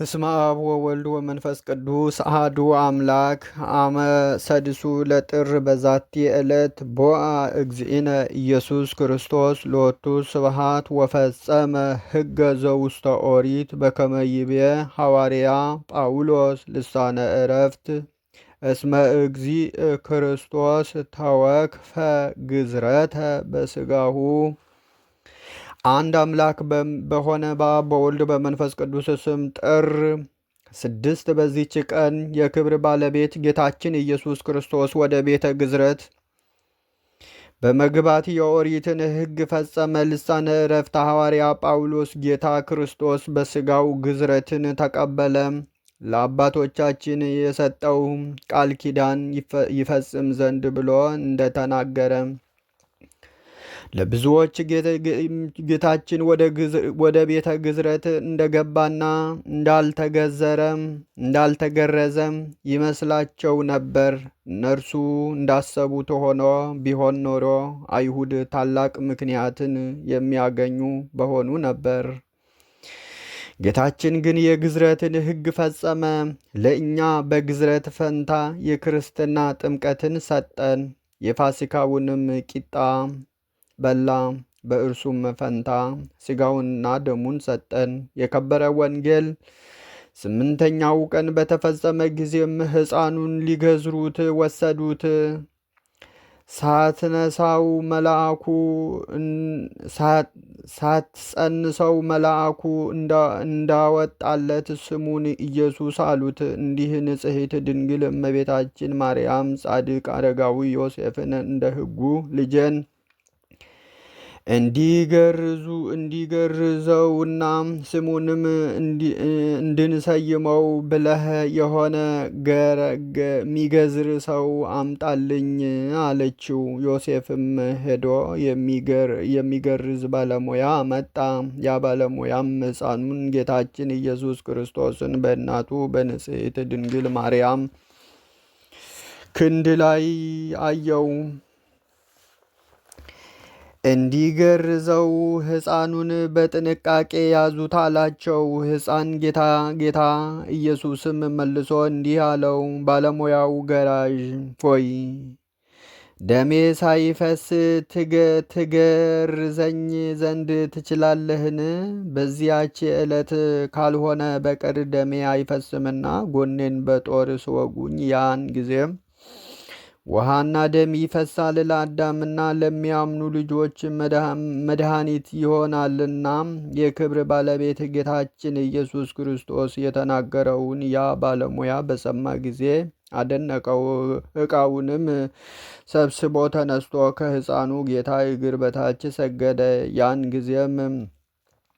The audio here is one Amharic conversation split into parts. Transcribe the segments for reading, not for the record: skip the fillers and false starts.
እስመ አብ ወወልድ ወመንፈስ ቅዱስ አሐዱ አምላክ አመ ሰድሱ ለጥር በዛቲ ዕለት ቦአ እግዚእነ ኢየሱስ ክርስቶስ ሎቱ ስብሐት ወፈጸመ ሕገ ዘውስተ ኦሪት በከመ ይቤ ሐዋርያ ጳውሎስ ልሳነ ዕረፍት እስመ እግዚእ ክርስቶስ ተወክፈ ግዝረተ በሥጋሁ። አንድ አምላክ በሆነ በአብ በወልድ በመንፈስ ቅዱስ ስም ጥር 6 በዚች ቀን የክብር ባለቤት ጌታችን ኢየሱስ ክርስቶስ ወደ ቤተ ግዝረት በመግባት የኦሪትን ሕግ ፈጸመ። ልሳነ ዕረፍት ሐዋርያ ጳውሎስ ጌታ ክርስቶስ በሥጋው ግዝረትን ተቀበለ። ለአባቶቻችን የሰጠው ቃል ኪዳን ይፈጽም ዘንድ ብሎ እንደተናገረ ለብዙዎች ጌታችን ወደ ቤተ ግዝረት እንደገባና እንዳልተገረዘም ይመስላቸው ነበር። እነርሱ እንዳሰቡት ሆኖ ቢሆን ኖሮ አይሁድ ታላቅ ምክንያትን የሚያገኙ በሆኑ ነበር። ጌታችን ግን የግዝረትን ሕግ ፈጸመ። ለእኛ በግዝረት ፈንታ የክርስትና ጥምቀትን ሰጠን። የፋሲካውንም ቂጣ በላ። በእርሱም ፈንታ ሥጋውንና ደሙን ሰጠን። የከበረ ወንጌል 8ኛው ቀን በተፈጸመ ጊዜም ሕፃኑን ሊገዝሩት ወሰዱት። ሳትጸንሰው መልአኩ እንዳወጣለት ስሙን ኢየሱስ አሉት። እንዲህ ንጽሕት ድንግል እመቤታችን ማርያም ጻድቅ አረጋዊ ዮሴፍን እንደ ሕጉ ልጄን እንዲገርዘውና ስሙንም እንድንሰይመው ብለህ የሆነ የሚገዝር ሰው አምጣልኝ አለችው። ዮሴፍም ሄዶ የሚገርዝ ባለሙያ መጣ። ያ ባለሙያም ሕፃኑን ጌታችን ኢየሱስ ክርስቶስን በእናቱ በንጽሕት ድንግል ማርያም ክንድ ላይ አየው። እንዲገርዘው ሕፃኑን በጥንቃቄ ያዙት አላቸው። ሕፃን ጌታ ኢየሱስም መልሶ እንዲህ አለው፣ ባለሙያው ገራዥ ሆይ ደሜ ሳይፈስ ትገርዘኝ ዘንድ ትችላለህን? በዚያች ዕለት ካልሆነ በቀር ደሜ አይፈስምና ጎኔን በጦር ስወጉኝ ያን ጊዜም ውሃና ደም ይፈሳል፣ ለአዳምና ለሚያምኑ ልጆች መድኃኒት ይሆናልና። የክብር ባለቤት ጌታችን ኢየሱስ ክርስቶስ የተናገረውን ያ ባለሙያ በሰማ ጊዜ አደነቀው። ዕቃውንም ሰብስቦ ተነስቶ ከሕፃኑ ጌታ እግር በታች ሰገደ። ያን ጊዜም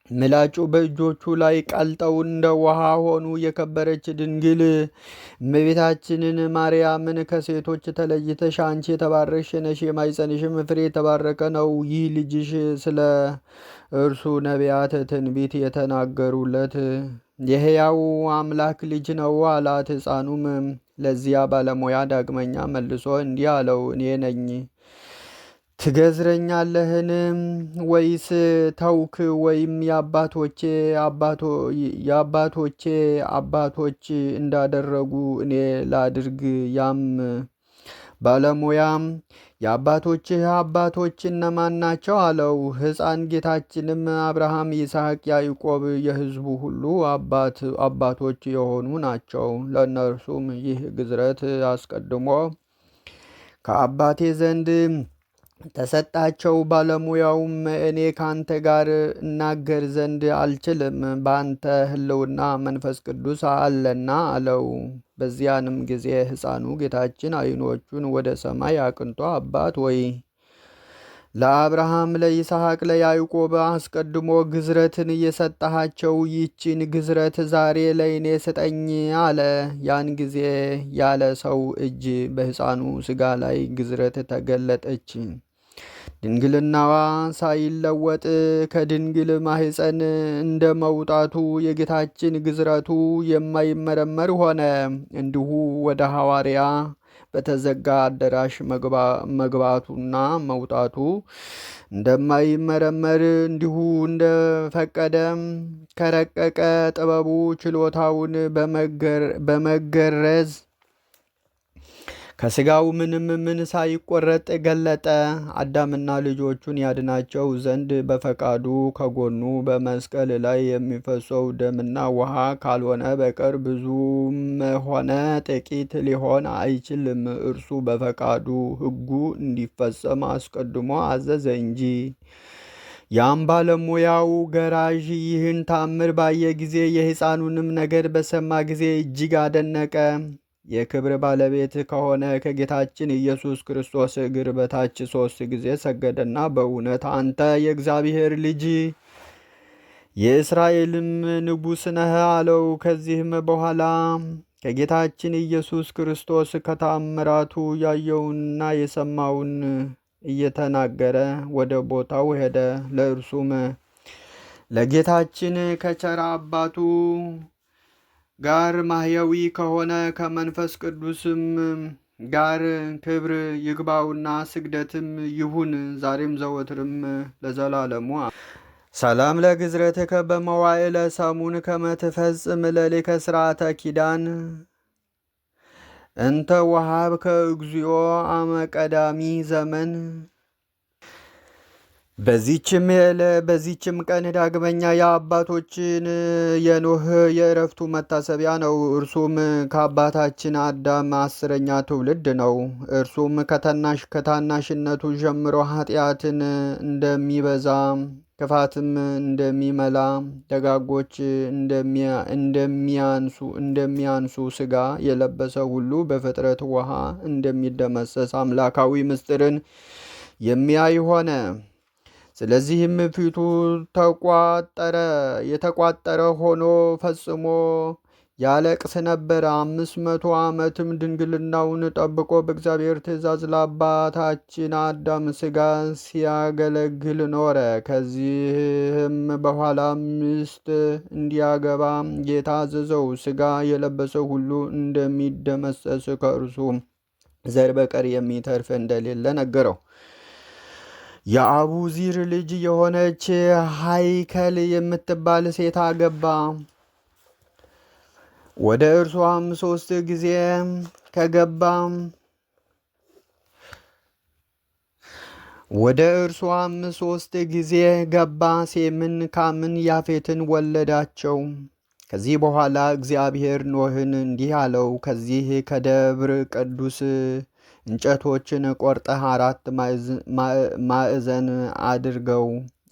ምላጩ በእጆቹ ላይ ቀልጠው እንደ ውሃ ሆኑ። የከበረች ድንግል እመቤታችንን ማርያምን ከሴቶች ተለይተሽ አንቺ የተባረክሽ ነሽ፣ የማኅፀንሽም ፍሬ የተባረከ ነው። ይህ ልጅሽ ስለ እርሱ ነቢያት ትንቢት የተናገሩለት የሕያው አምላክ ልጅ ነው አላት። ሕፃኑም ለዚያ ባለሙያ ዳግመኛ መልሶ እንዲህ አለው፣ እኔ ነኝ። ትገዝረኛለህን? ወይስ ተውክ? ወይም የአባቶቼ አባቶች እንዳደረጉ እኔ ላድርግ? ያም ባለሙያም የአባቶችህ አባቶች እነማን ናቸው አለው። ሕፃን ጌታችንም አብርሃም፣ ይስሐቅ፣ ያዕቆብ የሕዝቡ ሁሉ አባቶች የሆኑ ናቸው። ለእነርሱም ይህ ግዝረት አስቀድሞ ከአባቴ ዘንድ ተሰጣቸው። ባለሙያውም እኔ ካንተ ጋር እናገር ዘንድ አልችልም፣ በአንተ ሕልውና መንፈስ ቅዱስ አለና አለው። በዚያንም ጊዜ ሕፃኑ ጌታችን ዓይኖቹን ወደ ሰማይ አቅንቶ አባት ሆይ ለአብርሃም፣ ለይስሐቅ፣ ለያዕቆብ አስቀድሞ ግዝረትን እየሰጠሃቸው ይህችን ግዝረት ዛሬ ለእኔ ስጠኝ አለ። ያን ጊዜ ያለ ሰው እጅ በሕፃኑ ሥጋ ላይ ግዝረት ተገለጠች። ድንግልናዋ ሳይለወጥ ከድንግል ማኅፀን እንደ መውጣቱ የጌታችን ግዝረቱ የማይመረመር ሆነ። እንዲሁ ወደ ሐዋርያ በተዘጋ አዳራሽ መግባቱና መውጣቱ እንደማይመረመር እንዲሁ እንደፈቀደ ከረቀቀ ጥበቡ ችሎታውን በመገረዝ ከስጋው ምንም ምን ሳይቆረጥ ገለጠ። አዳምና ልጆቹን ያድናቸው ዘንድ በፈቃዱ ከጎኑ በመስቀል ላይ የሚፈሰው ደምና ውሃ ካልሆነ በቀር ብዙም ሆነ ጥቂት ሊሆን አይችልም። እርሱ በፈቃዱ ሕጉ እንዲፈጸም አስቀድሞ አዘዘ እንጂ። ያም ባለሙያው ገራዥ ይህን ታምር ባየ ጊዜ የሕፃኑንም ነገር በሰማ ጊዜ እጅግ አደነቀ። የክብር ባለቤት ከሆነ ከጌታችን ኢየሱስ ክርስቶስ እግር በታች 3 ጊዜ ሰገደና በእውነት አንተ የእግዚአብሔር ልጅ የእስራኤልም ንጉሥ ነህ አለው። ከዚህም በኋላ ከጌታችን ኢየሱስ ክርስቶስ ከታምራቱ ያየውንና የሰማውን እየተናገረ ወደ ቦታው ሄደ። ለእርሱም ለጌታችን ከቸራ አባቱ ጋር ማህያዊ ከሆነ ከመንፈስ ቅዱስም ጋር ክብር ይግባውና ስግደትም ይሁን ዛሬም ዘወትርም ለዘላለሙ። ሰላም ለግዝረትከ በመዋዕለ ሰሙን ከመትፈጽም ለሊከ ስርዓተ ኪዳን እንተ ወሃብከ እግዚኦ አመቀዳሚ ዘመን። በዚችም ቀን ዳግመኛ የአባቶችን የኖህ የእረፍቱ መታሰቢያ ነው። እርሱም ከአባታችን አዳም 10ኛ ትውልድ ነው። እርሱም ከታናሽነቱ ጀምሮ ኃጢአትን እንደሚበዛ ክፋትም እንደሚመላ ደጋጎች እንደሚያንሱ ስጋ የለበሰ ሁሉ በፍጥረት ውሃ እንደሚደመሰስ አምላካዊ ምስጢርን የሚያይ ሆነ። ስለዚህም ፊቱ የተቋጠረ ሆኖ ፈጽሞ ያለቅስ ነበር። 500 ዓመትም ድንግልናውን ጠብቆ በእግዚአብሔር ትእዛዝ ለአባታችን አዳም ስጋ ሲያገለግል ኖረ። ከዚህም በኋላ ሚስት እንዲያገባ ጌታ አዘዘው። ስጋ የለበሰ ሁሉ እንደሚደመሰስ ከእርሱ ዘር በቀር የሚተርፍ እንደሌለ ነገረው። የአቡዚር ልጅ የሆነች ሃይከል የምትባል ሴት አገባ። ወደ እርሷም 3 ጊዜ ገባ። ሴምን፣ ካምን፣ ያፌትን ወለዳቸው። ከዚህ በኋላ እግዚአብሔር ኖህን እንዲህ አለው፣ ከዚህ ከደብር ቅዱስ እንጨቶችን ቆርጠህ 4 ማዕዘን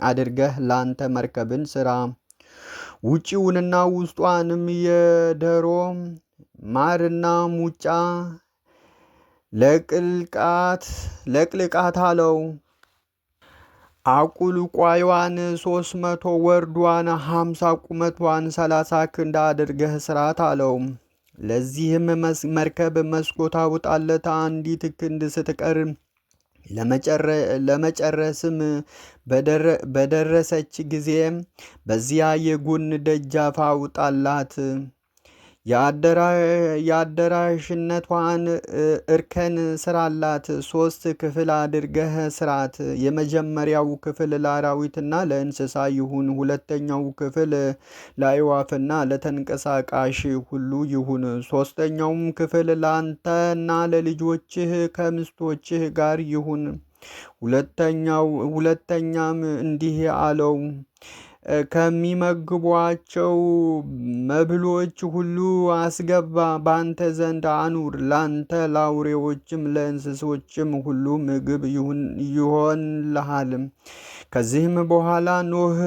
አድርገህ ላንተ መርከብን ስራ። ውጪውንና ውስጧንም የዶሮ ማርና ሙጫ ለቅልቃት አለው። አቁልቋይዋን 300 ወርዷን 50 ቁመቷን 30 ክንድ አድርገህ ስራት አለው። ለዚህም መርከብ መስኮት አውጣለት። አንዲት ክንድ ስትቀር ለመጨረስም በደረሰች ጊዜ በዚያ የጎን ደጃፍ አውጣላት። የአዳራሽነቷን እርከን ስራላት። 3 ክፍል አድርገህ ስራት። የመጀመሪያው ክፍል ለአራዊትና ለእንስሳ ይሁን። ሁለተኛው ክፍል ለአዕዋፍና ለተንቀሳቃሽ ሁሉ ይሁን። 3ኛውም ክፍል ለአንተና ለልጆችህ ከሚስቶችህ ጋር ይሁን። ሁለተኛም እንዲህ አለው፣ ከሚመግቧቸው መብሎች ሁሉ አስገባ፣ በአንተ ዘንድ አኑር። ላንተ ለአውሬዎችም ለእንስሶችም ሁሉ ምግብ ይሆንልሃል። ከዚህም በኋላ ኖህ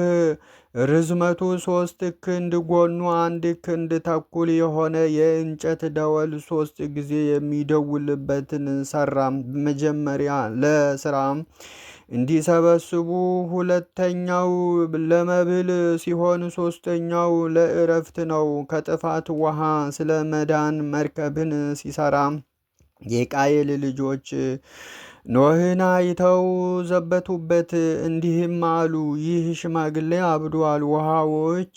ርዝመቱ 3 ክንድ ጎኑ 1 ክንድ ተኩል የሆነ የእንጨት ደወል 3 ጊዜ የሚደውልበትን ሰራ። መጀመሪያ ለስራ እንዲሰበስቡ፣ ሁለተኛው ለመብል ሲሆን 3ኛው ለእረፍት ነው። ከጥፋት ውሃ ስለ መዳን መርከብን ሲሰራ የቃየል ልጆች ኖህን አይተው ዘበቱበት፣ እንዲህም አሉ፣ ይህ ሽማግሌ አብዷል። ውሃዎች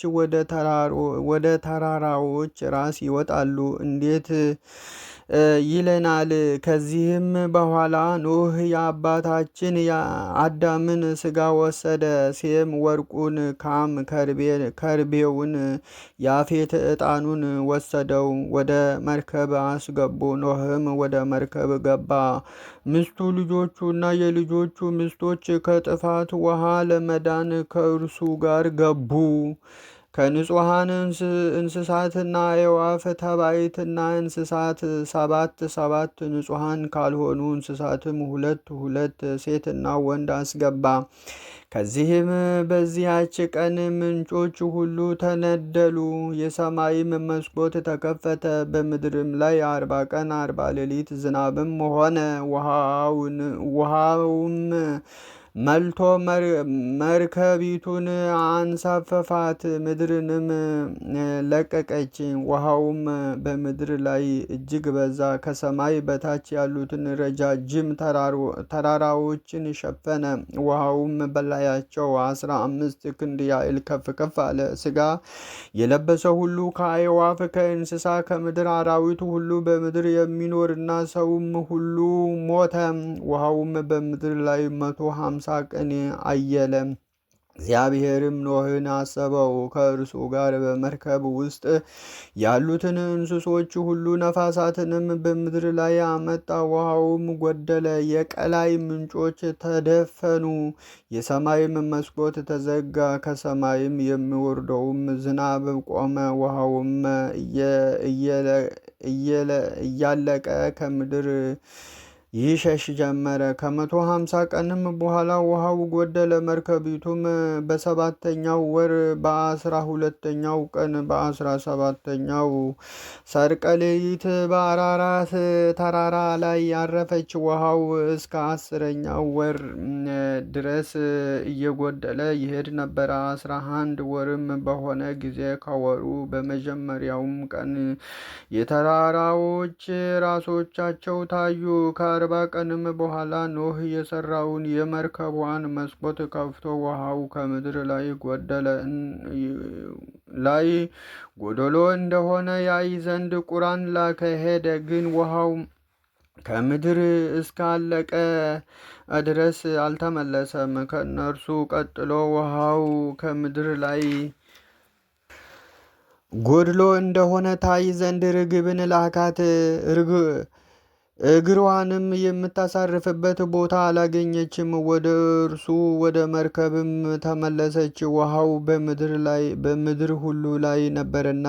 ወደ ተራራዎች ራስ ይወጣሉ፣ ይለናል። ከዚህም በኋላ ኖህ የአባታችን የአዳምን ስጋ ወሰደ። ሴም ወርቁን፣ ካም ከርቤውን፣ ያፌት ዕጣኑን ወሰደው፣ ወደ መርከብ አስገቡ። ኖህም ወደ መርከብ ገባ። ሚስቱ፣ ልጆቹና የልጆቹ ሚስቶች ከጥፋት ውሃ ለመዳን ከእርሱ ጋር ገቡ። ከንጹሐን እንስሳትና አዕዋፍ ተባይትና እንስሳት ሰባት ንጹሐን ካልሆኑ እንስሳትም ሁለት ሴትና ወንድ አስገባ። ከዚህም በዚያች ቀን ምንጮች ሁሉ ተነደሉ፣ የሰማይም መስኮት ተከፈተ። በምድርም ላይ 40 ቀን 40 ሌሊት ዝናብም ሆነ። ውሃውም መልቶ መርከቢቱን አንሳፈፋት፣ ምድርንም ለቀቀች። ውሃውም በምድር ላይ እጅግ በዛ፣ ከሰማይ በታች ያሉትን ረጃጅም ተራራዎችን ሸፈነ። ውሃውም በላያቸው 15 ክንድ ያህል ከፍ ከፍ አለ። ስጋ የለበሰ ሁሉ ከአዕዋፍ፣ ከእንስሳ፣ ከምድር አራዊት ሁሉ በምድር የሚኖርና ሰውም ሁሉ ሞተ። ውሃውም በምድር ላይ 150 ቀን አየለ። እግዚአብሔርም ኖህን አሰበው፣ ከእርሱ ጋር በመርከብ ውስጥ ያሉትን እንስሶች ሁሉ ነፋሳትንም በምድር ላይ አመጣ። ውሃውም ጎደለ፣ የቀላይ ምንጮች ተደፈኑ፣ የሰማይም መስኮት ተዘጋ፣ ከሰማይም የሚወርደውም ዝናብ ቆመ። ውሃውም እያለቀ ከምድር ይሸሽ ጀመረ። 150 ቀንም በኋላ ውሃው ጎደለ። መርከቢቱም በሰባተኛው ወር 12ኛው ቀን 17ኛው ሰርቀ ሌሊት በአራራት ተራራ ላይ ያረፈች። ውሃው እስከ 10ኛው ወር ድረስ እየጎደለ ይሄድ ነበረ። 11 ወርም በሆነ ጊዜ ከወሩ በመጀመሪያውም ቀን የተራራዎች ራሶቻቸው ታዩ። 40 ቀንም በኋላ ኖህ የሰራውን የመርከቧን መስኮት ከፍቶ ውሃው ከምድር ላይ ጎደሎ እንደሆነ ያይ ዘንድ ቁራን ላከ። ሄደ፣ ግን ውሃው ከምድር እስካለቀ ድረስ አልተመለሰም። ከእነርሱ ቀጥሎ ውሃው ከምድር ላይ ጎድሎ እንደሆነ ታይ ዘንድ ርግብን ላካት። እግሯንም የምታሳርፍበት ቦታ አላገኘችም። ወደ እርሱ ወደ መርከብም ተመለሰች። ውሃው በምድር ሁሉ ላይ ነበርና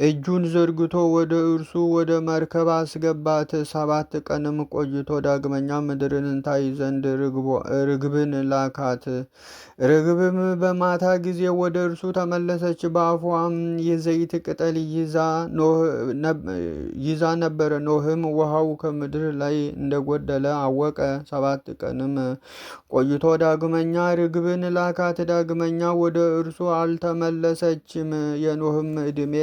እጁን ዘርግቶ ወደ እርሱ ወደ መርከብ አስገባት። 7 ቀንም ቆይቶ ዳግመኛ ምድርን ታይ ዘንድ ርግብን ላካት። ርግብም በማታ ጊዜ ወደ እርሱ ተመለሰች። በአፏም የዘይት ቅጠል ይዛ ነበረ። ኖህም ውሃው ከምድር ላይ እንደጎደለ አወቀ። 7 ቀንም ቆይቶ ዳግመኛ ርግብን ላካት። ዳግመኛ ወደ እርሱ አልተመለሰችም። የኖህም ዕድሜ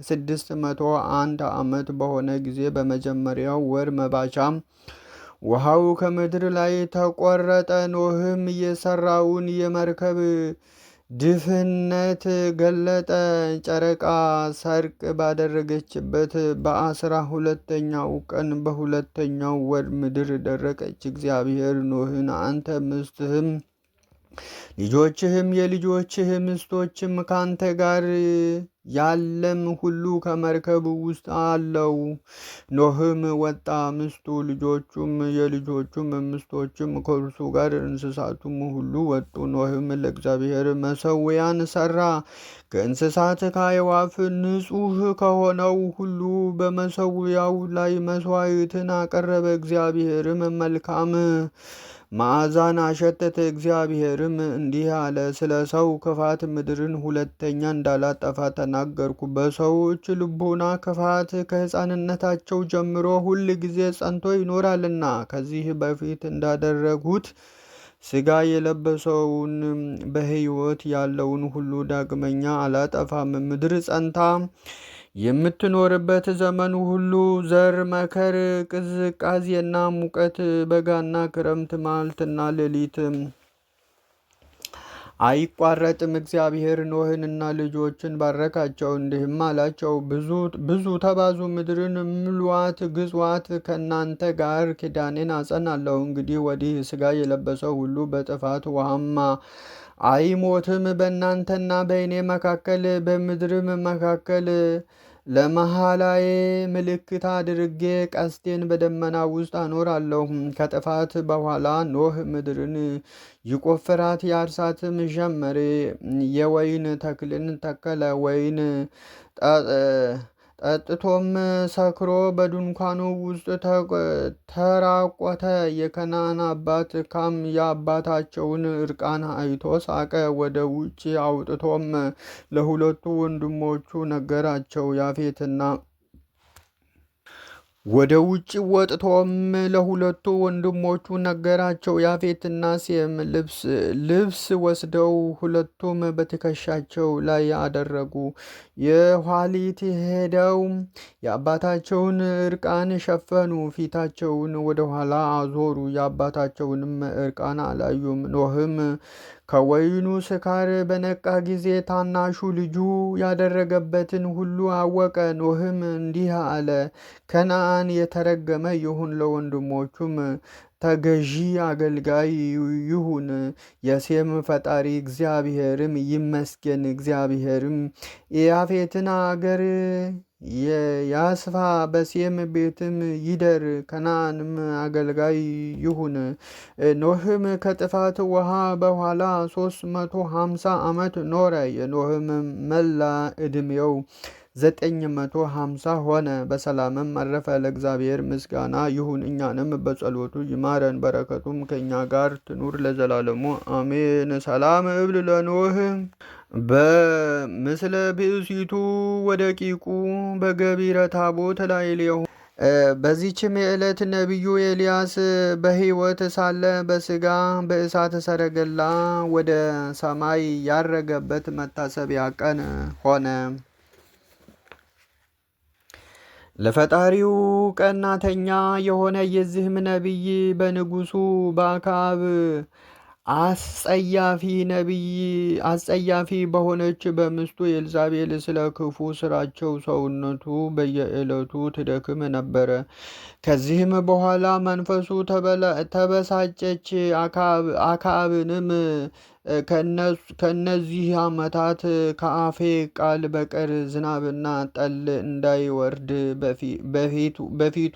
601 ዓመት በሆነ ጊዜ በመጀመሪያው ወር መባቻ ውሃው ከምድር ላይ ተቆረጠ። ኖህም የሰራውን የመርከብ ድፍነት ገለጠ። ጨረቃ ሰርቅ ባደረገችበት በ12ኛው ቀን በሁለተኛው ወር ምድር ደረቀች። እግዚአብሔር ኖህን አንተ፣ ሚስትህም፣ ልጆችህም፣ የልጆችህ ሚስቶችም ካንተ ጋር ያለም ሁሉ ከመርከብ ውስጥ አለው። ኖህም ወጣ፣ ሚስቱ፣ ልጆቹም፣ የልጆቹም ሚስቶችም ከእርሱ ጋር እንስሳቱም ሁሉ ወጡ። ኖህም ለእግዚአብሔር መሠዊያን ሰራ። ከእንስሳት ከአዕዋፍ ንጹሕ ከሆነው ሁሉ በመሠዊያው ላይ መሥዋዕትን አቀረበ። እግዚአብሔርም መልካም መዓዛን አሸተተ። እግዚአብሔርም እንዲህ አለ፣ ስለ ሰው ክፋት ምድርን ሁለተኛ እንዳላጠፋ ተናገርኩ። በሰዎች ልቡና ክፋት ከሕፃንነታቸው ጀምሮ ሁል ጊዜ ጸንቶ ይኖራልና ከዚህ በፊት እንዳደረግሁት ሥጋ የለበሰውን በሕይወት ያለውን ሁሉ ዳግመኛ አላጠፋም። ምድር ጸንታ የምትኖርበት ዘመን ሁሉ ዘር፣ መከር፣ ቅዝቃዜና ሙቀት፣ በጋና ክረምት፣ መዓልትና ሌሊት አይቋረጥም። እግዚአብሔር ኖህንና ልጆችን ባረካቸው፣ እንዲህም አላቸው፣ ብዙ ተባዙ፣ ምድርን ምሏት፣ ግዟት። ከእናንተ ጋር ኪዳኔን አጸናለሁ። እንግዲህ ወዲህ ሥጋ የለበሰው ሁሉ በጥፋት ውሃማ አይሞትም። በእናንተና በእኔ መካከል በምድርም መካከል ለመሐላዬ ምልክት አድርጌ ቀስቴን በደመና ውስጥ አኖራለሁ። ከጥፋት በኋላ ኖህ ምድርን ይቆፍራት ያርሳትም ጀመረ። የወይን ተክልን ተከለ። ወይን ጠጥቶም ሰክሮ በድንኳኑ ውስጥ ተራቆተ። የከነዓን አባት ካም የአባታቸውን እርቃን አይቶ ሳቀ። ወደ ውጭ አውጥቶም ለሁለቱ ወንድሞቹ ነገራቸው። ያፌትና ወደ ውጭ ወጥቶም ለሁለቱ ወንድሞቹ ነገራቸው። ያፌትና ሴም ልብስ ወስደው ሁለቱም በትከሻቸው ላይ አደረጉ። የኋሊት ሄደው የአባታቸውን እርቃን ሸፈኑ። ፊታቸውን ወደ ኋላ አዞሩ፣ የአባታቸውንም እርቃን አላዩም። ኖህም ከወይኑ ስካር በነቃ ጊዜ ታናሹ ልጁ ያደረገበትን ሁሉ አወቀ። ኖህም እንዲህ አለ፣ ከነዓን የተረገመ ይሁን፣ ለወንድሞቹም ተገዢ አገልጋይ ይሁን። የሴም ፈጣሪ እግዚአብሔርም ይመስገን። እግዚአብሔርም የያፌትን አገር ያስፋ፣ በሴም ቤትም ይደር፣ ከነዓንም አገልጋይ ይሁን። ኖህም ከጥፋት ውሃ በኋላ 350 ዓመት ኖረ። የኖህም መላ ዕድሜው 950 ሆነ። በሰላምም አረፈ። ለእግዚአብሔር ምስጋና ይሁን፣ እኛንም በጸሎቱ ይማረን፣ በረከቱም ከእኛ ጋር ትኑር ለዘላለሙ አሜን። ሰላም እብል ለኖህ በምስለ ብእሲቱ ወደቂቁ በገቢረ ታቦት ላዕሌሁ። በዚችም የዕለት ነቢዩ ኤልያስ በሕይወት ሳለ በሥጋ በእሳት ሰረገላ ወደ ሰማይ ያረገበት መታሰቢያ ቀን ሆነ። ለፈጣሪው ቀናተኛ የሆነ የዚህም ነቢይ በንጉሡ በአክዓብ አስጸያፊ በሆነች በሚስቱ ኤልዛቤል ስለ ክፉ ስራቸው ሰውነቱ በየዕለቱ ትደክም ነበረ። ከዚህም በኋላ መንፈሱ ተበሳጨች። አክዓብንም ከእነዚህ ዓመታት ከአፌ ቃል በቀር ዝናብና ጠል እንዳይወርድ በፊቱ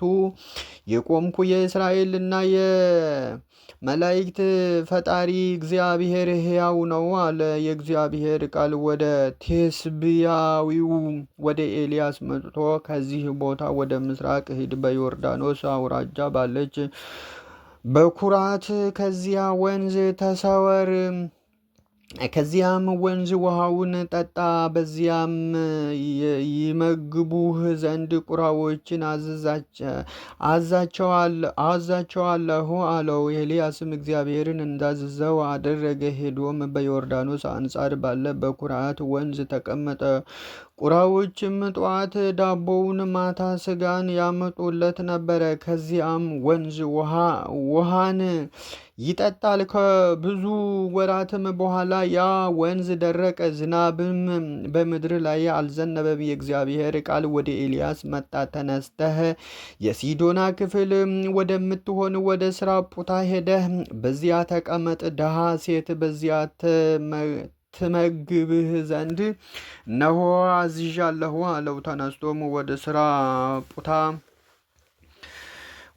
የቆምኩ የእስራኤልና የመላእክት ፈጣሪ እግዚአብሔር ሕያው ነው አለ። የእግዚአብሔር ቃል ወደ ቴስብያዊው ወደ ኤልያስ መጥቶ ከዚህ ቦታ ወደ ምስራቅ ሂድ፣ በዮርዳኖስ አውራጃ ባለች በኩራት ከዚያ ወንዝ ተሰወር፣ ከዚያም ወንዝ ውሃውን ጠጣ። በዚያም ይመግቡህ ዘንድ ቁራዎችን አዛቸዋለሁ አለው። ኤልያስም እግዚአብሔርን እንዳዘዘው አደረገ። ሄዶም በዮርዳኖስ አንጻር ባለ በኩራት ወንዝ ተቀመጠ። ቁራዎችም ጠዋት ዳቦውን ማታ ስጋን ያመጡለት ነበረ። ከዚያም ወንዝ ውሃን ይጠጣል። ከብዙ ወራትም በኋላ ያ ወንዝ ደረቀ፣ ዝናብም በምድር ላይ አልዘነበም። የእግዚአብሔር ቃል ወደ ኤልያስ መጣ። ተነስተህ የሲዶና ክፍል ወደምትሆን ወደ ስራጵታ ሄደህ በዚያ ተቀመጥ፣ ድሃ ሴት በዚያ ትመግብህ ዘንድ እነሆ አዝዣለሁ አለው። ተነስቶም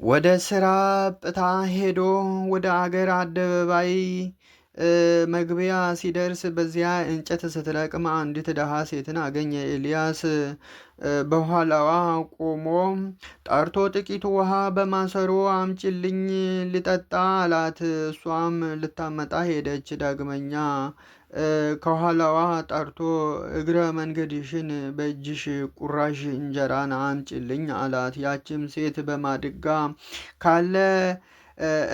ወደ ስራጵታ ሄዶ ወደ አገር አደባባይ መግቢያ ሲደርስ በዚያ እንጨት ስትለቅም አንዲት ድሃ ሴትን አገኘ። ኤልያስ በኋላዋ ቆሞ ጠርቶ ጥቂት ውሃ በማሰሮ አምጪልኝ ልጠጣ አላት። እሷም ልታመጣ ሄደች። ዳግመኛ ከኋላዋ ጠርቶ እግረ መንገድሽን በእጅሽ ቁራሽ እንጀራን አምጪልኝ አላት። ያችም ሴት በማድጋ ካለ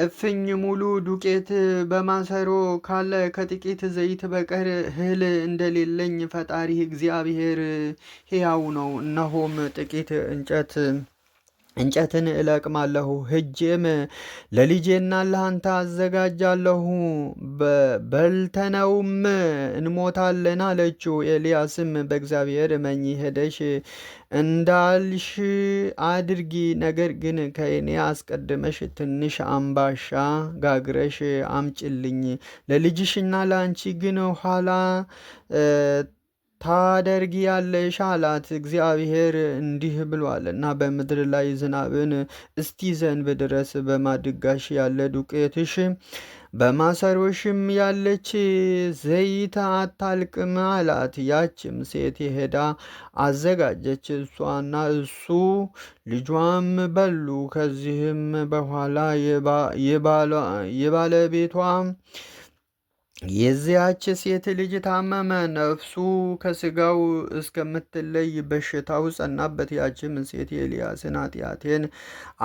እፍኝ ሙሉ ዱቄት በማሰሮ ካለ ከጥቂት ዘይት በቀር እህል እንደሌለኝ ፈጣሪ እግዚአብሔር ሕያው ነው። እነሆም ጥቂት እንጨት እንጨትን እለቅማለሁ፣ ሄጄም ለልጄና ለአንተ አዘጋጃለሁ፣ በልተነውም እንሞታለን አለችው። ኤልያስም በእግዚአብሔር እመኚ፣ ሄደሽ እንዳልሽ አድርጊ፣ ነገር ግን ከእኔ አስቀድመሽ ትንሽ አምባሻ ጋግረሽ አምጭልኝ፣ ለልጅሽና ለአንቺ ግን ኋላ ታደርጊያለሽ አላት። እግዚአብሔር እንዲህ ብሏልና በምድር ላይ ዝናብን እስኪዘንብ ድረስ በማድጋሽ ያለ ዱቄትሽ በማሰሮሽም ያለች ዘይት አታልቅም አላት። ያችም ሴት ሄዳ አዘጋጀች፣ እሷና እሱ ልጇም በሉ። ከዚህም በኋላ የባለቤቷ የዚያች ሴት ልጅ ታመመ፣ ነፍሱ ከስጋው እስከምትለይ በሽታው ጸናበት። ያችም ሴት ኤልያስን ኃጢአቴን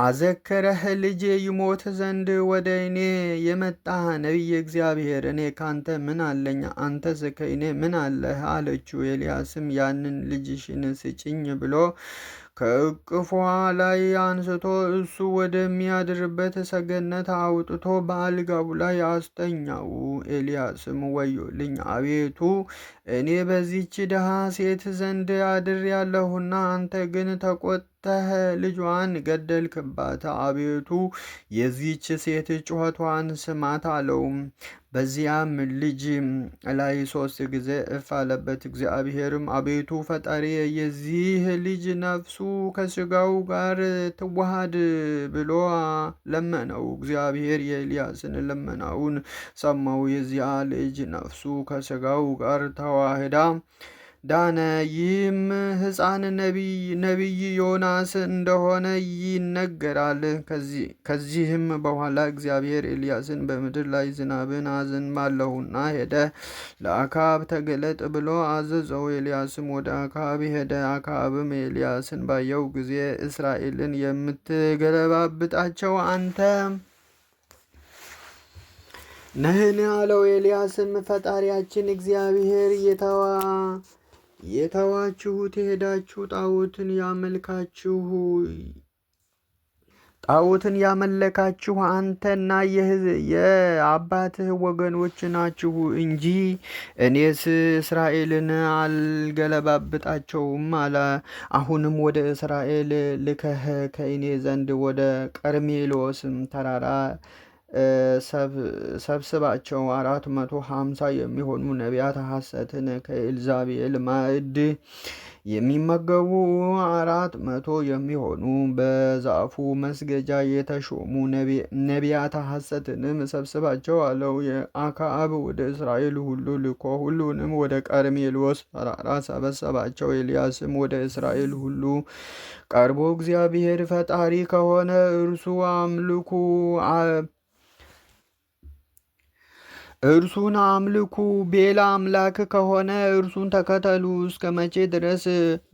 አዘከረህ፣ ልጄ ይሞት ዘንድ ወደ እኔ የመጣህ ነቢየ እግዚአብሔር እኔ ካንተ ምን አለኝ? አንተስ ከእኔ ምን አለህ? አለችው። ኤልያስም ያንን ልጅሽን ስጭኝ ብሎ ከእቅፏ ላይ አንስቶ እሱ ወደሚያድርበት ሰገነት አውጥቶ በአልጋው ላይ አስተኛው። ኤልያስም ወዮልኝ፣ አቤቱ እኔ በዚች ድሃ ሴት ዘንድ አድሬአለሁና አንተ ግን ተቆጥተህ ልጇን ገደልክባት። አቤቱ የዚች ሴት ጩኸቷን ስማት አለው። በዚያም ልጅ ላይ 3 ጊዜ እፍ አለበት። እግዚአብሔርም አቤቱ ፈጣሪ የዚህ ልጅ ነፍሱ ከስጋው ጋር ትዋሃድ ብሎ ለመነው። እግዚአብሔር የኤልያስን ልመናውን ሰማው። የዚያ ልጅ ነፍሱ ከስጋው ጋር ተዋህዳ ዳነ። ይህም ሕፃን ነቢይ ዮናስ እንደሆነ ይነገራል። ከዚህም በኋላ እግዚአብሔር ኤልያስን በምድር ላይ ዝናብን አዘንባለሁና ሄደ ለአክዓብ ተገለጥ ብሎ አዘዘው። ኤልያስም ወደ አክዓብ ሄደ። አክዓብም ኤልያስን ባየው ጊዜ እስራኤልን የምትገለባብጣቸው አንተ ነህን? አለው። ኤልያስም ፈጣሪያችን እግዚአብሔር የተዋችሁት የሄዳችሁ ጣዖትን ያመለካችሁ አንተና የአባትህ ወገኖች ናችሁ እንጂ እኔስ እስራኤልን አልገለባብጣቸውም አለ። አሁንም ወደ እስራኤል ልከህ ከእኔ ዘንድ ወደ ቀርሜሎስም ተራራ ሰብስባቸው 450 የሚሆኑ ነቢያት ሐሰትን ከኤልዛቤል ማዕድ የሚመገቡ 400 የሚሆኑ በዛፉ መስገጃ የተሾሙ ነቢያት ሐሰትንም ሰብስባቸው አለው። የአክዓብ ወደ እስራኤል ሁሉ ልኮ ሁሉንም ወደ ቀርሜሎስ ተራራ ሰበሰባቸው። ኤልያስም ወደ እስራኤል ሁሉ ቀርቦ እግዚአብሔር ፈጣሪ ከሆነ እርሱን አምልኩ፣ ቤላ አምላክ ከሆነ እርሱን ተከተሉ። እስከ መቼ ድረስ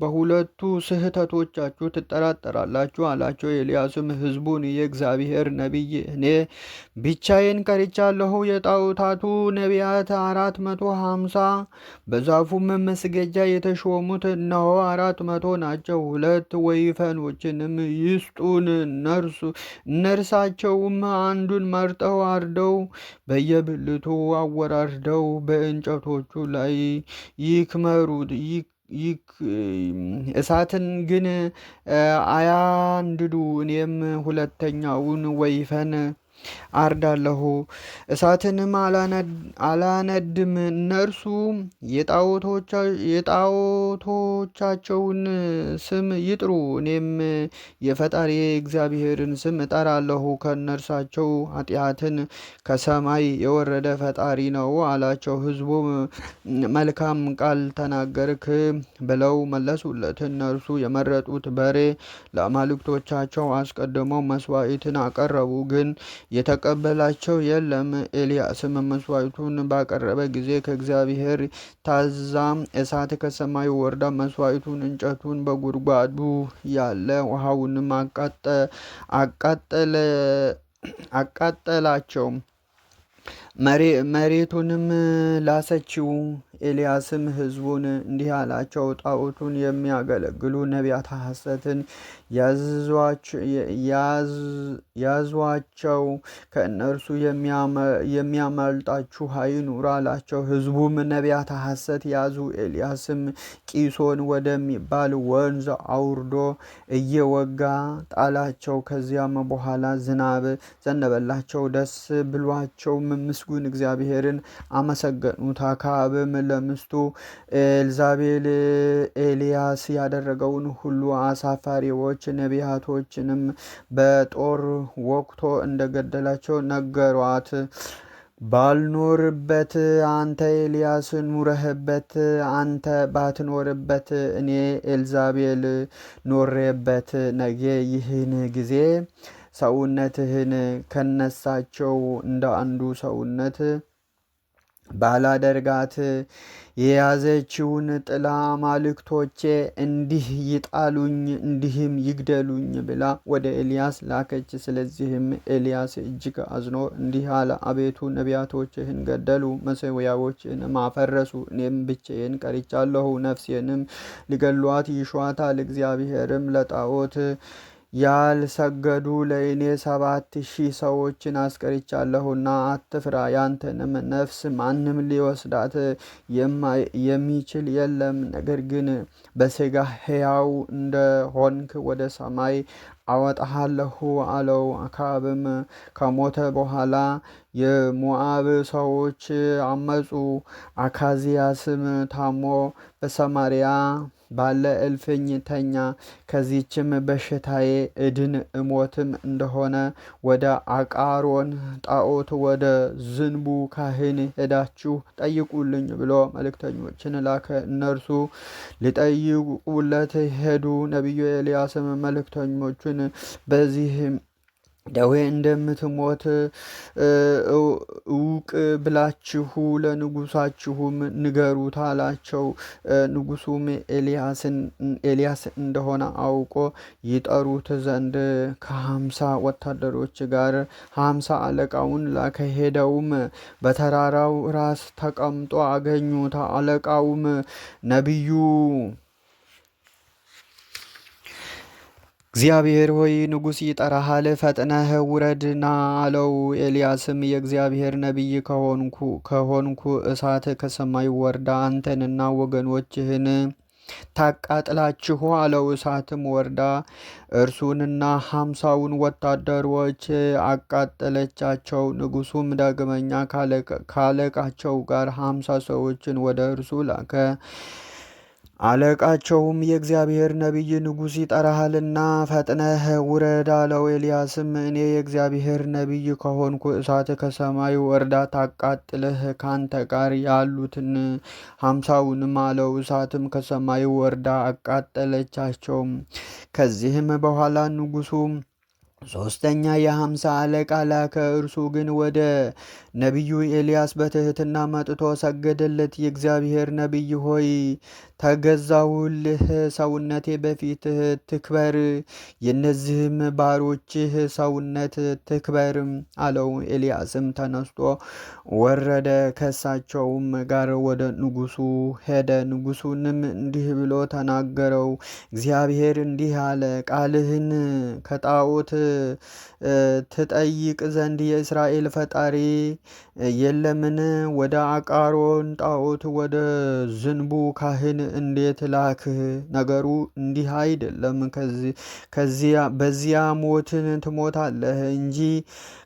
በሁለቱ ስህተቶቻችሁ ትጠራጠራላችሁ? አላቸው። ኤልያስም ሕዝቡን የእግዚአብሔር ነቢይ እኔ ብቻዬን ቀርቻለሁ፣ የጣዖታቱ ነቢያት 450 በዛፉም መስገጃ የተሾሙት እነሆ 400 ናቸው። 2 ወይፈኖችንም ይስጡን፣ እነርሳቸውም አንዱን መርጠው አርደው በየብልቱ አወራርደው በእንጨቶቹ ላይ ይክመሩት። እሳትን ግን አያንድዱ። እኔም ሁለተኛውን ወይፈን አርዳለሁ፣ እሳትንም አላነድም። እነርሱ የጣዖቶቻቸውን ስም ይጥሩ፣ እኔም የፈጣሪ እግዚአብሔርን ስም እጠራለሁ። ከእነርሳቸው ኃጢአትን ከሰማይ የወረደ ፈጣሪ ነው አላቸው። ሕዝቡም መልካም ቃል ተናገርክ ብለው መለሱለት። እነርሱ የመረጡት በሬ ለአማልክቶቻቸው አስቀድመው መስዋዕትን አቀረቡ፣ ግን የተቀበላቸው የለም። ኤልያስም መስዋዕቱን ባቀረበ ጊዜ ከእግዚአብሔር ታዛ እሳት ከሰማይ ወርዳ መስዋዕቱን፣ እንጨቱን፣ በጉድጓዱ ያለ ውሃውንም አቃጠላቸው። መሬቱንም ላሰችው። ኤልያስም ሕዝቡን እንዲህ አላቸው፣ ጣዖቱን የሚያገለግሉ ነቢያት ሐሰትን ያዟቸው፣ ከእነርሱ የሚያመልጣችሁ አይኑር አላቸው። ሕዝቡም ነቢያት ሐሰት ያዙ። ኤልያስም ቂሶን ወደሚባል ወንዝ አውርዶ እየወጋ ጣላቸው። ከዚያም በኋላ ዝናብ ዘነበላቸው። ደስ ብሏቸው ምስጉን እግዚአብሔርን አመሰገኑት። አክዓብም ለሚስቱ ኤልዛቤል ኤልያስ ያደረገውን ሁሉ አሳፋሪዎች ነቢያቶችንም በጦር ወቅቶ እንደገደላቸው ነገሯት። ባልኖርበት አንተ ኤልያስ ኑረህበት፣ አንተ ባትኖርበት እኔ ኤልዛቤል ኖሬበት፣ ነገ ይህን ጊዜ ሰውነትህን ከነሳቸው እንደ አንዱ ሰውነት ባላደርጋት የያዘችውን ጥላ አማልክቶቼ እንዲህ ይጣሉኝ እንዲህም ይግደሉኝ ብላ ወደ ኤልያስ ላከች። ስለዚህም ኤልያስ እጅግ አዝኖ እንዲህ አለ፣ አቤቱ ነቢያቶችህን ገደሉ፣ መሠዊያዎችህንም አፈረሱ፣ እኔም ብቻዬን ቀርቻለሁ። ነፍሴንም ሊገሏት ይሿታል። እግዚአብሔርም ለጣዖት ያልሰገዱ ለእኔ 7,000 ሰዎችን አስቀርቻለሁና አትፍራ፣ ያንተንም ነፍስ ማንም ሊወስዳት የሚችል የለም። ነገር ግን በሥጋ ሕያው እንደሆንክ ወደ ሰማይ አወጣሃለሁ አለው። አክዓብም ከሞተ በኋላ የሞዓብ ሰዎች አመፁ። አካዝያስም ታሞ በሰማርያ ባለ እልፍኝ ተኛ። ከዚችም በሽታዬ እድን እሞትም እንደሆነ ወደ አቃሮን ጣዖት ወደ ዝንቡ ካህን ሄዳችሁ ጠይቁልኝ ብሎ መልእክተኞችን ላከ። እነርሱ ሊጠይቁለት ሄዱ። ነቢዩ ኤልያስም መልእክተኞቹን በዚህ ደዌ እንደምትሞት እውቅ ብላችሁ ለንጉሳችሁም ንገሩት አላቸው። ንጉሱም ኤልያስ እንደሆነ አውቆ ይጠሩት ዘንድ ከ50 ወታደሮች ጋር 50 አለቃውን ላከ። ሄደውም በተራራው ራስ ተቀምጦ አገኙት። አለቃውም ነቢዩ እግዚአብሔር ሆይ ንጉሥ ይጠራሃል፣ ፈጥነህ ውረድና አለው። ኤልያስም የእግዚአብሔር ነቢይ ከሆንኩ እሳት ከሰማይ ወርዳ አንተንና ወገኖችህን ታቃጥላችሁ አለው። እሳትም ወርዳ እርሱንና 50ውን ወታደሮች አቃጠለቻቸው። ንጉሱም ዳግመኛ ካለቃቸው ጋር 50 ሰዎችን ወደ እርሱ ላከ። አለቃቸውም የእግዚአብሔር ነቢይ ንጉሥ ይጠራሃልና ፈጥነህ ውረድ አለው። ኤልያስም እኔ የእግዚአብሔር ነቢይ ከሆንኩ እሳት ከሰማይ ወርዳ ታቃጥልህ ካንተ ጋር ያሉትን 50ውንም አለው። እሳትም ከሰማይ ወርዳ አቃጠለቻቸው። ከዚህም በኋላ ንጉሡ 3ኛ የ50 አለቃ ላከ። እርሱ ግን ወደ ነቢዩ ኤልያስ በትህትና መጥቶ ሰገደለት። የእግዚአብሔር ነቢይ ሆይ ተገዛውልህ፣ ሰውነቴ በፊትህ ትክበር፣ የእነዚህም ባሮችህ ሰውነት ትክበር አለው። ኤልያስም ተነስቶ ወረደ፣ ከሳቸውም ጋር ወደ ንጉሱ ሄደ። ንጉሱንም እንዲህ ብሎ ተናገረው፣ እግዚአብሔር እንዲህ አለ፣ ቃልህን ከጣዖት ትጠይቅ ዘንድ የእስራኤል ፈጣሪ የለምን? ወደ አቃሮን ጣዖት ወደ ዝንቡ ካህን እንዴት ላክህ? ነገሩ እንዲህ አይደለም፣ በዚያ ሞትን ትሞታለህ እንጂ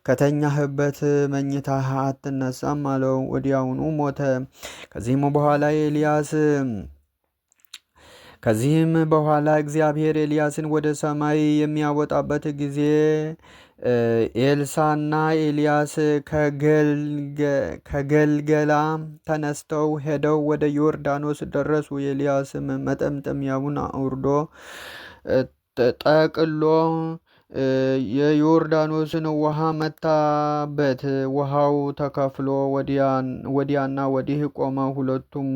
ከተኛህበት መኝታህ አትነሳም አለው። ወዲያውኑ ሞተ። ከዚህም በኋላ እግዚአብሔር ኤልያስን ወደ ሰማይ የሚያወጣበት ጊዜ ኤልሳና ኤልያስ ከገልገላ ተነስተው ሄደው ወደ ዮርዳኖስ ደረሱ። ኤልያስም መጠምጠሚያውን አውርዶ ጠቅሎ የዮርዳኖስን ውሃ መታበት። ውሃው ተከፍሎ ወዲያና ወዲህ ቆመ። ሁለቱም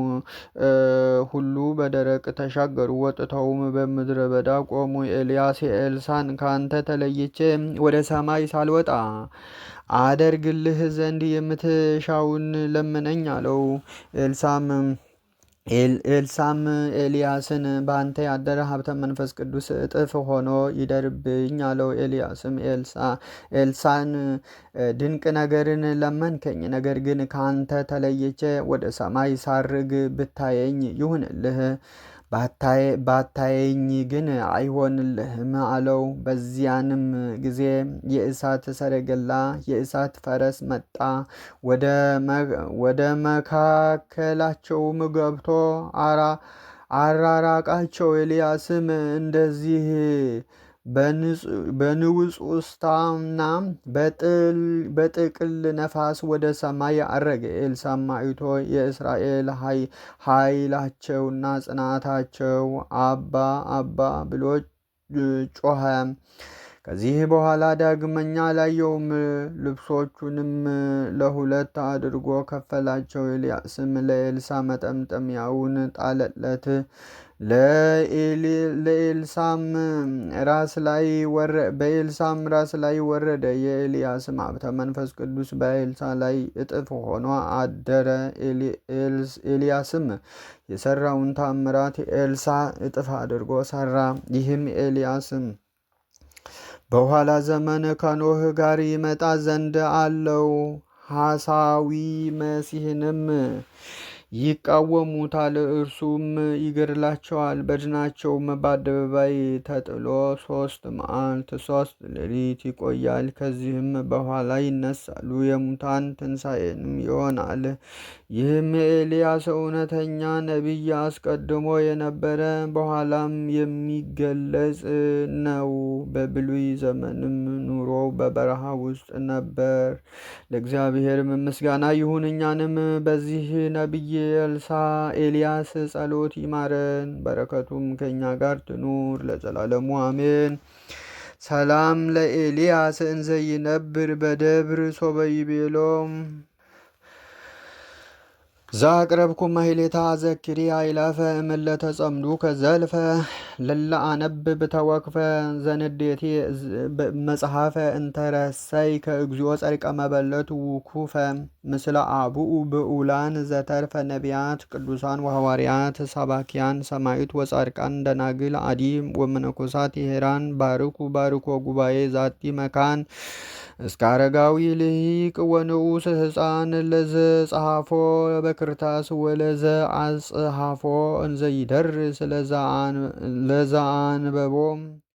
ሁሉ በደረቅ ተሻገሩ። ወጥተውም በምድረ በዳ ቆሙ። ኤልያስ ኤልሳዕን ካንተ ተለይቼ ወደ ሰማይ ሳልወጣ አደርግልህ ዘንድ የምትሻውን ለምነኝ አለው። ኤልሳዕም ኤልያስን በአንተ ያደረ ሀብተ መንፈስ ቅዱስ እጥፍ ሆኖ ይደርብኝ አለው። ኤልያስም ኤልሳዕን ድንቅ ነገርን ለመንከኝ፣ ነገር ግን ከአንተ ተለይቼ ወደ ሰማይ ሳርግ ብታየኝ ይሁንልህ፣ ባታየኝ ግን አይሆንልህም አለው። በዚያንም ጊዜ የእሳት ሰረገላ የእሳት ፈረስ መጣ፣ ወደ መካከላቸውም ገብቶ አራራቃቸው። ኤልያስም እንደዚህ በንውጽውጽታና በጥቅል ነፋስ ወደ ሰማይ አረገ። ኤልሳዕም አይቶ የእስራኤል ኃይላቸውና ጽናታቸው አባ አባ ብሎ ጮኸ። ከዚህ በኋላ ዳግመኛ አላየውም። ልብሶቹንም ለሁለት አድርጎ ከፈላቸው። ኤልያስም ለኤልሳዕ መጠምጠሚያውን ጣለለት። በኤልሳዕም ራስ ላይ ወረደ። የኤልያስም ሀብተ መንፈስ ቅዱስ በኤልሳዕ ላይ እጥፍ ሆኖ አደረ። ኤልያስም የሰራውን ታምራት ኤልሳዕ እጥፍ አድርጎ ሰራ። ይህም ኤልያስም በኋላ ዘመን ከኖህ ጋር ይመጣ ዘንድ አለው። ሐሳዊ መሲሕንም ይቃወሙታል፣ እርሱም ይገድላቸዋል። በድናቸውም በአደባባይ ተጥሎ 3 መዓልት 3 ሌሊት ይቆያል። ከዚህም በኋላ ይነሳሉ፣ የሙታን ትንሣኤንም ይሆናል። ይህም የኤልያስ እውነተኛ ነቢይ አስቀድሞ የነበረ በኋላም የሚገለጽ ነው። በብሉይ ዘመንም ኑሮ በበረሃ ውስጥ ነበር። ለእግዚአብሔርም ምስጋና ይሁን፣ እኛንም በዚህ ነቢይ ኤልያስ ጸሎት ይማረን፣ በረከቱም ከእኛ ጋር ትኑር ለዘላለሙ አሜን። ሰላም ለኤልያስ እንዘ ይነብር በደብር ሶበ ይቤሎም ዛቅረብኩ ማሕሌታ ዘኪሪ አይላፈ እምለተ ጸምዱ ከዘልፈ ለላ አነብብ ተወክፈ ዘንዴቴ መጽሐፈ እንተረሰይ ከእግዚኦ ጸሪቀ መበለት ውኩፈ ምስለ አቡኡ ብኡላን ዘተርፈ ነቢያት ቅዱሳን ወሐዋርያት ሰባኪያን ሰማዕት ወጻድቃን ደናግል አዲ ወመነኮሳት ሄራን ባርኩ ባርኮ ጉባኤ ዛቲ መካን እስከ አረጋዊ ልሂቅ ወንዑስ ሕፃን ለዘ ጸሐፎ በክርታስ ወለዘ አጽሐፎ እንዘ ይደርስ ለዘ አንበቦ